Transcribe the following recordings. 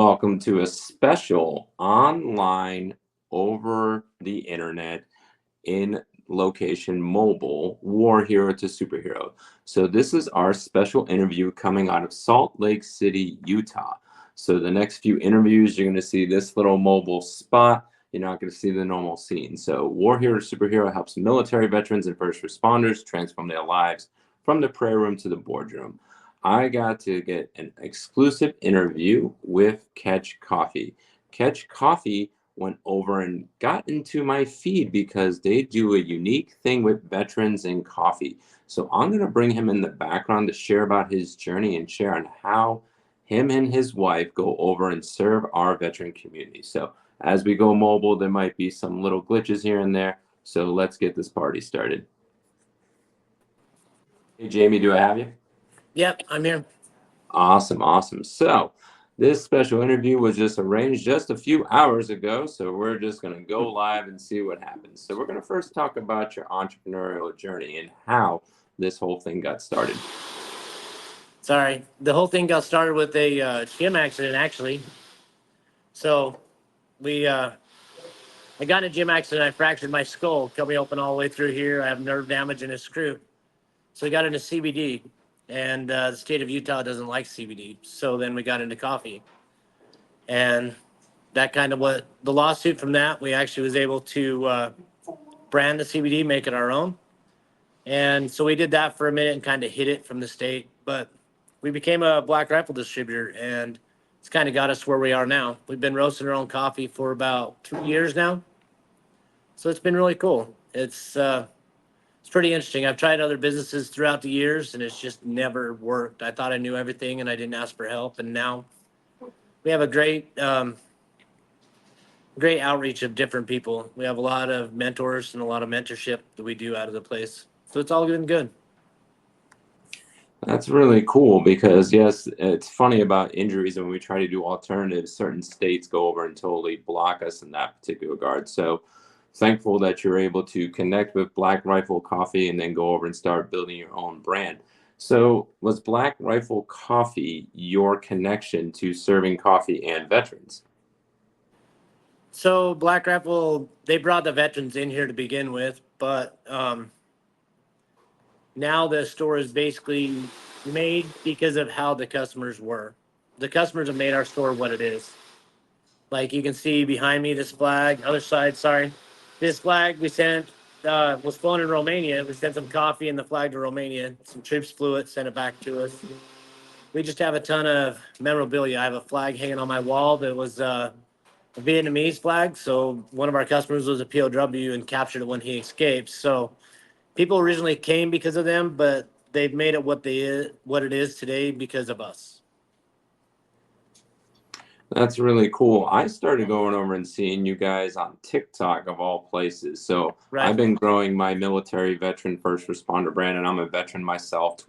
welcome to a special online over the internet in location mobile war hero to superhero. So this is our special interview coming out of Salt Lake City, Utah. So the next few interviews, you're going to see this little mobile spot. You're not going to see the normal scene. So War Hero to Superhero helps military veterans and first responders transform their lives from the prayer room to the boardroom. I got to get an exclusive interview with Catch Coffee. Catch Coffee went over and got into my feed because they do a unique thing with veterans and coffee. So I'm going to bring him in the background to share about his journey and share on how him and his wife go over and serve our veteran community. So as we go mobile, there might be some little glitches here and there. So let's get this party started. Hey, Jamie, do I have you? Yep, I'm here. Awesome, awesome. So this special interview was just arranged just a few hours ago, so we're just going to go live and see what happens. So we're going to first talk about your entrepreneurial journey and how this whole thing got started. Sorry, the whole thing got started with a gym accident, actually. So I got in a gym accident. I fractured my skull, cut me open all the way through here. I have nerve damage in a screw. So we got into CBD, and the state of Utah doesn't like CBD. So then we got into coffee, and that kind of what the lawsuit from that. We actually was able to brand the CBD, make it our own. And so we did that for a minute and kind of hid it from the state. But we became a Black Rifle distributor, and it's kind of got us where we are now. We've been roasting our own coffee for about 2 years now. So it's been really cool. It's pretty interesting. I've tried other businesses throughout the years, and it's just never worked. I thought I knew everything, and I didn't ask for help. And now we have a great outreach of different people. We have a lot of mentors and a lot of mentorship that we do out of the place. So it's all been good. That's really cool because, yes, it's funny about injuries. And when we try to do alternatives, certain states go over and totally block us in that particular regard. So thankful that you're able to connect with Black Rifle Coffee and then go over and start building your own brand. So was Black Rifle Coffee your connection to serving coffee and veterans? So Black Rifle, they brought the veterans in here to begin with, but now the store is basically made because of how the customers were. The customers have made our store what it is. Like you can see behind me, this flag, other side, sorry. This flag we sent was flown in Romania. We sent some coffee and the flag to Romania. Some troops flew it, sent it back to us. We just have a ton of memorabilia. I have a flag hanging on my wall that was a Vietnamese flag. So one of our customers was a POW and captured it when he escaped. So people originally came because of them, but they've made it what it is today because of us. That's really cool. I started going over and seeing you guys on TikTok of all places. So I've Right. been growing my military veteran first responder brand, and I'm a veteran myself,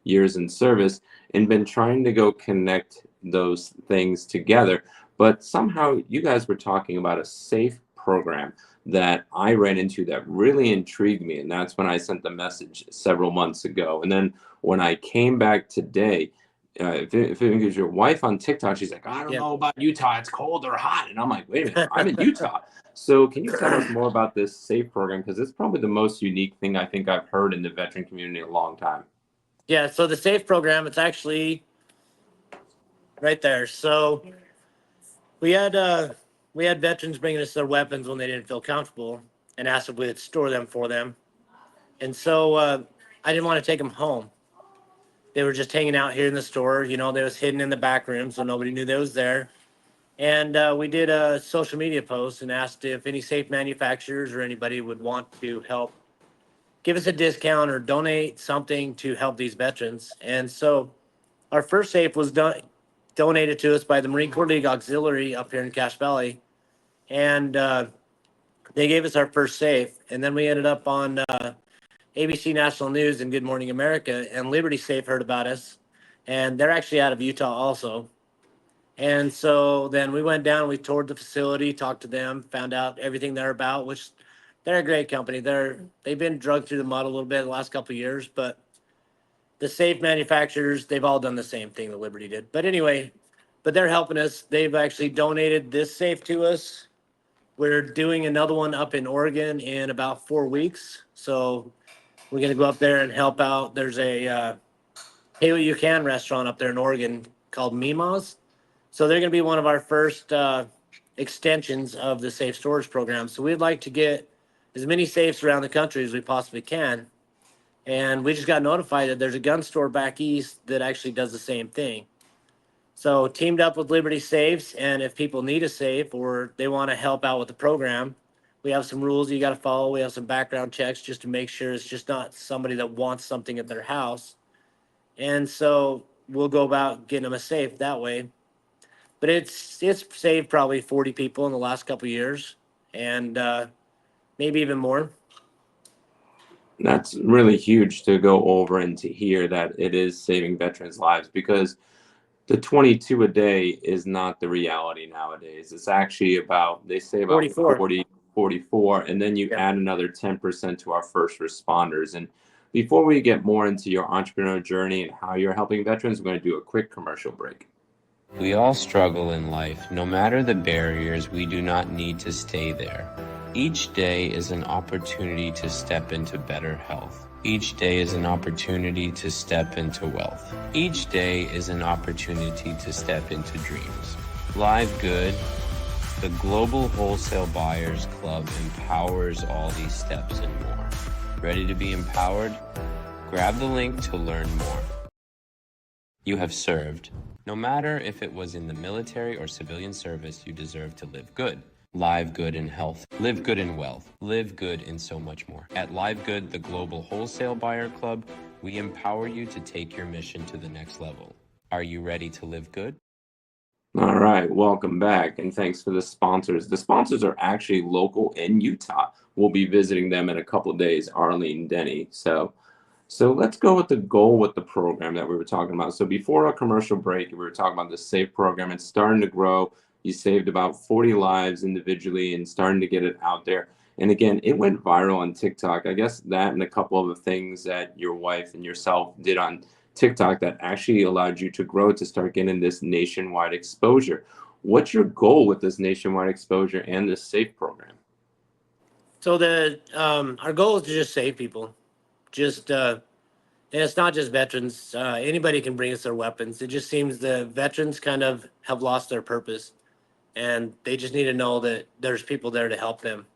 years in service, and been trying to go connect those things together. But somehow you guys were talking about a safe program that I ran into that really intrigued me. And that's when I sent the message several months ago. And then when I came back today, if it gives your wife on TikTok, she's like, I don't Yep. know about Utah. It's cold or hot. And I'm like, wait a minute, I'm in Utah. So can you tell us more about this SAFE program? Because it's probably the most unique thing I think I've heard in the veteran community in a long time. Yeah. So the SAFE program, it's actually right there. So we had uh, we had veterans bringing us their weapons when they didn't feel comfortable and asked if we would store them for them. And so I didn't want to take them home. They were just hanging out here in the store. You know, they was hidden in the back room, so nobody knew they was there. And we did a social media post and asked if any safe manufacturers or anybody would want to help give us a discount or donate something to help these veterans. And so our first safe was donated to us by the Marine Corps League Auxiliary up here in Cache Valley. And they gave us our first safe. And then we ended up on ABC National News and Good Morning America. And Liberty Safe heard about us. And they're actually out of Utah also. And so then we went down, we toured the facility, talked to them, found out everything they're about, which they're a great company. They've been drugged through the mud a little bit the last couple of years, but the safe manufacturers, they've all done the same thing that Liberty did. But anyway, but they're helping us. They've actually donated this safe to us. We're doing another one up in Oregon in about 4 weeks. So we're going to go up there and help out. There's a Hey What You Can restaurant up there in Oregon called Mima's. So they're going to be one of our first extensions of the safe storage program. So we'd like to get as many safes around the country as we possibly can. And we just got notified that there's a gun store back east that actually does the same thing. So teamed up with Liberty Safes, and if people need a safe or they want to help out with the program, we have some rules you got to follow. We have some background checks just to make sure it's just not somebody that wants something at their house. And so we'll go about getting them a safe that way. But it's saved probably 40 people in the last couple of years, and maybe even more. That's really huge to go over and to hear that it is saving veterans' lives, because the 22 a day is not the reality nowadays. It's actually about, they say about 44. 40, 44, and then you Yep. add another 10% to our first responders. And before we get more into your entrepreneurial journey and how you're helping veterans, we're going to do a quick commercial break. We all struggle in life. No matter the barriers, we do not need to stay there. Each day is an opportunity to step into better health. Each day is an opportunity to step into wealth. Each day is an opportunity to step into dreams. Live Good, the Global Wholesale Buyers Club, empowers all these steps and more. Ready to be empowered? Grab the link to learn more. You have served. No matter if it was in the military or civilian service, you deserve to live good. Live good in health. Live good in wealth. Live good in so much more. At Live Good, the Global Wholesale Buyer Club, we empower you to take your mission to the next level. Are you ready to live good? All right, welcome back, and thanks for the sponsors. The sponsors are actually local in Utah. We'll be visiting them in a couple of days, Arlene Denny. So let's go with the goal with the program that we were talking about. So before our commercial break, we were talking about the SAFE program. It's starting to grow. You saved about 40 lives individually and starting to get it out there. And again, it went viral on TikTok. I guess that and a couple of the things that your wife and yourself did on TikTok that actually allowed you to grow to start getting this nationwide exposure. What's your goal with this nationwide exposure and this SAFE program? So the our goal is to just save people. Just and it's not just veterans. Anybody can bring us their weapons. It just seems the veterans kind of have lost their purpose, and they just need to know that there's people there to help them.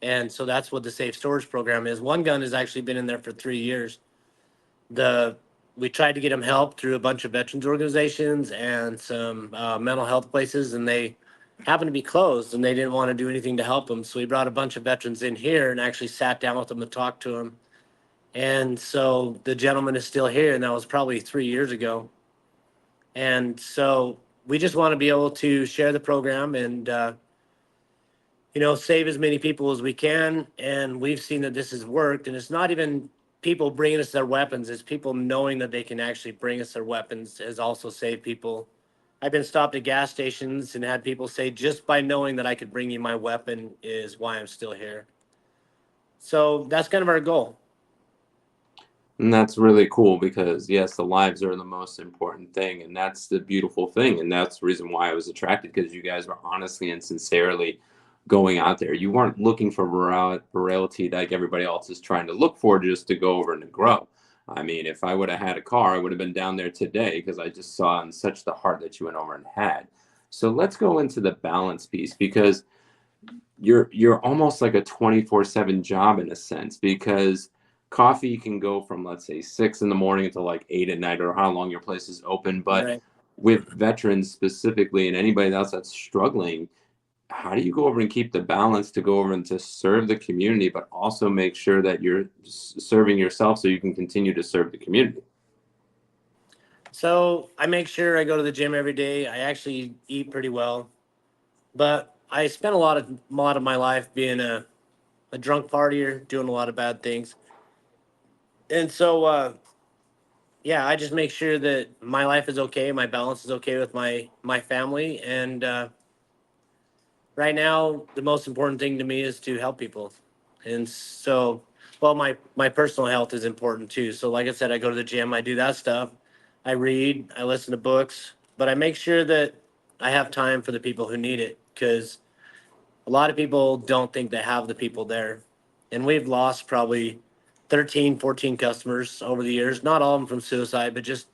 And so that's what the safe storage program is. One gun has actually been in there for 3 years. The We tried to get them help through a bunch of veterans organizations and some mental health places, and they happened to be closed, and they didn't want to do anything to help them. So we brought a bunch of veterans in here and actually sat down with them and talked to them. And so the gentleman is still here, and that was probably 3 years ago. And so we just want to be able to share the program and save as many people as we can. And we've seen that this has worked. And it's not even people bringing us their weapons, it's people knowing that they can actually bring us their weapons has also saved people. I've been stopped at gas stations and had people say, just by knowing that I could bring you my weapon is why I'm still here. So that's kind of our goal. And that's really cool because, yes, the lives are the most important thing. And that's the beautiful thing. And that's the reason why I was attracted, because you guys were honestly and sincerely going out there. You weren't looking for virality like everybody else is trying to look for, just to go over and to grow. I mean, if I would have had a car, I would have been down there today, because I just saw in such the heart that you went over and had. So let's go into the balance piece, because you're almost like a 24/7 job in a sense, because coffee can go from, let's say, 6 in the morning until like 8 at night, or how long your place is open. But Right. with veterans specifically and anybody else that's struggling, how do you go over and keep the balance to go over and to serve the community, but also make sure that you're serving yourself so you can continue to serve the community? So I make sure I go to the gym every day. I actually eat pretty well, but I spent a lot of my life being a drunk partier, doing a lot of bad things. And so yeah, I just make sure that my life is okay, my balance is okay with my family, and right now the most important thing to me is to help people. And so, well, my personal health is important too. So like I said, I go to the gym, I do that stuff. I read, I listen to books, but I make sure that I have time for the people who need it, because a lot of people don't think they have the people there. And we've lost probably 13, 14 customers over the years, not all of them from suicide, but just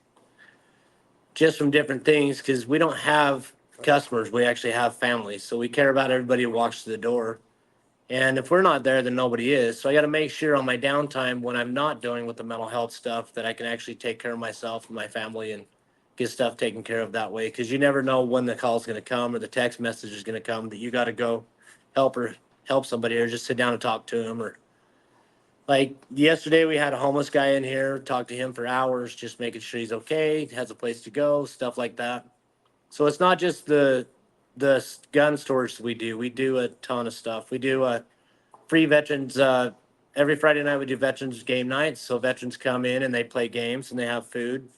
from different things, because we don't have customers. We actually have families. So we care about everybody who walks through the door. And if we're not there, then nobody is. So I got to make sure on my downtime when I'm not dealing with the mental health stuff that I can actually take care of myself and my family and get stuff taken care of that way. Because you never know when the call's going to come or the text message is going to come that you got to go help somebody or just sit down and talk to them. Or like yesterday, we had a homeless guy in here, talked to him for hours, just making sure he's okay, has a place to go, stuff like that. So it's not just the gun stores we do. We do a ton of stuff. We do free veterans. Every Friday night we do veterans game nights. So veterans come in and they play games and they have food.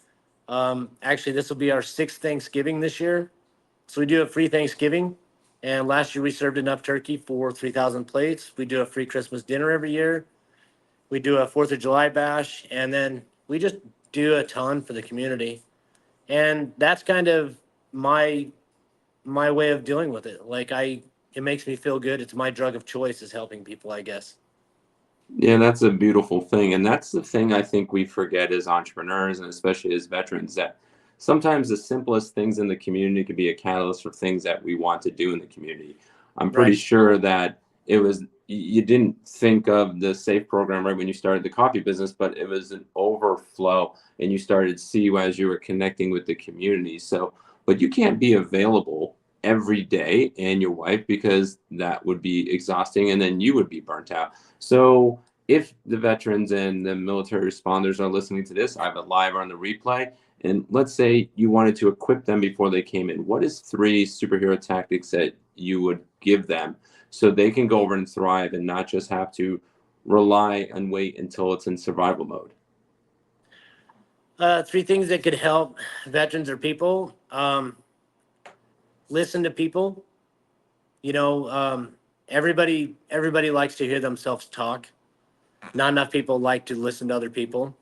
Actually, this will be our sixth Thanksgiving this year. So we do a free Thanksgiving. And last year we served enough turkey for 3,000 plates. We do a free Christmas dinner every year. We do a 4th of July bash. And then we just do a ton for the community. And that's kind of my my way of dealing with it. It makes me feel good. It's my drug of choice is helping people, I guess. Yeah, that's a beautiful thing. And that's the thing I think we forget as entrepreneurs and especially as veterans, that sometimes the simplest things in the community can be a catalyst for things that we want to do in the community. I'm pretty Right. sure that it was, you didn't think of the SAFE program right when you started the coffee business, but it was an overflow and you started to see as you were connecting with the community. So, but you can't be available every day and your wife, because that would be exhausting and then you would be burnt out. So if the veterans and the military responders are listening to this, I have it live on the replay. And let's say you wanted to equip them before they came in. What is three superhero tactics that you would give them so they can go over and thrive and not just have to rely and wait until it's in survival mode? Three things that could help veterans or people. Listen to people. You know, everybody likes to hear themselves talk. Not enough people like to listen to other people.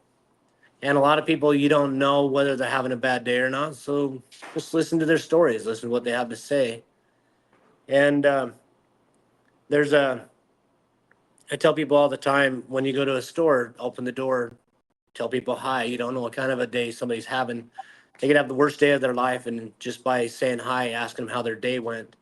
And a lot of people, you don't know whether they're having a bad day or not. So just listen to their stories, listen to what they have to say. And there's a, I tell people all the time, when you go to a store, open the door, tell people hi. You don't know what kind of a day somebody's having. They could have the worst day of their life, and just by saying hi, asking them how their day went,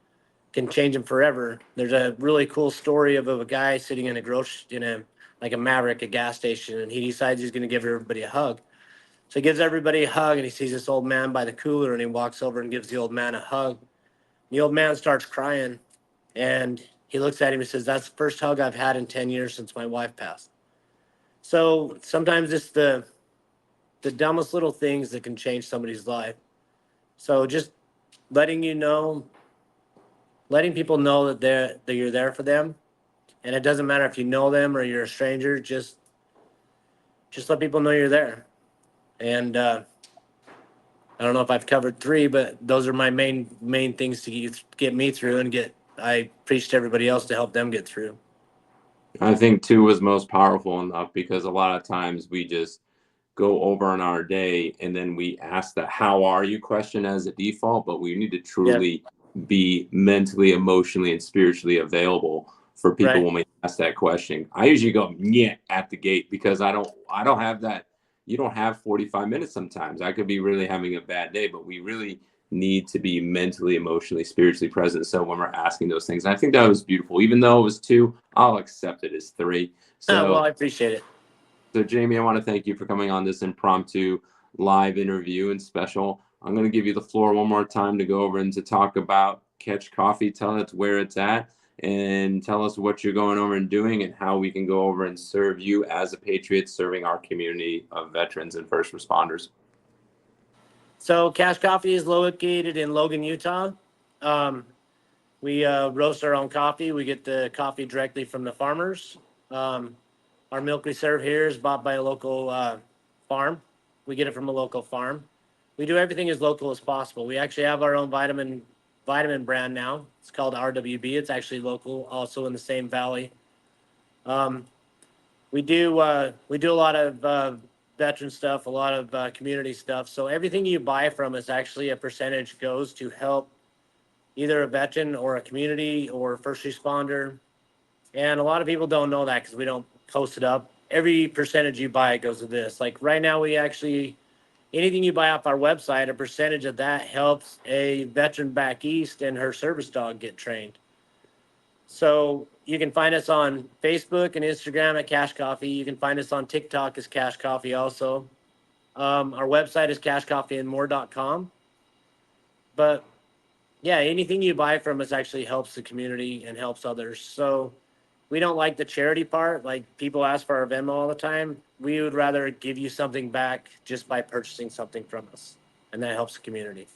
can change them forever. There's a really cool story of a guy sitting in a like a Maverick, a gas station, and he decides he's going to give everybody a hug. So he gives everybody a hug, and he sees this old man by the cooler, and he walks over and gives the old man a hug. The old man starts crying, and he looks at him and says, "That's the first hug I've had in 10 years since my wife passed." So sometimes it's the dumbest little things that can change somebody's life. So just letting you know, letting people know that you're there for them, and it doesn't matter if you know them or you're a stranger. Just let people know you're there. And I don't know if I've covered three, but those are my main things to get me through and get. I preach to everybody else to help them get through. I think two was most powerful enough because a lot of times we just go over in our day and then we ask the how are you question as a default, but we need to Yeah. truly be mentally, emotionally, and spiritually available for people Right. when we ask that question. I usually go yeah at the gate because I don't have that. You don't have 45 minutes sometimes. I could be really having a bad day, but we really need to be mentally, emotionally, spiritually present. So when we're asking those things, and I think that was beautiful. Even though it was two, I'll accept it as three. Well, So I appreciate it. so, Jamie, I want to thank you for coming on this impromptu live interview and special. I'm going to give you the floor one more time to go over and to talk about Catch Coffee. Tell us where it's at and tell us what you're going over and doing and how we can go over and serve you as a patriot serving our community of veterans and first responders. So Cash Coffee is located in Logan, Utah. Um, we roast our own coffee. We get the coffee directly from the farmers. Um, our milk we serve here is bought by a local farm. We get it from a local farm. We do everything as local as possible. We actually have our own vitamin brand now. It's called RWB. It's actually local, also in the same valley. Um, we do a lot of veteran stuff, a lot of community stuff. So everything you buy from us, actually a percentage goes to help either a veteran or a community or first responder. And a lot of people don't know that because we don't post it up. Every percentage you buy goes to this. Like right now, we actually, anything you buy off our website, a percentage of that helps a veteran back east and her service dog get trained. So you can find us on Facebook and Instagram at Cash Coffee. You can find us on TikTok as Cash Coffee also. Our website is cashcoffeeandmore.com. But yeah, anything you buy from us actually helps the community and helps others. So we don't like the charity part. Like people ask for our Venmo all the time. We would rather give you something back just by purchasing something from us. And that helps the community.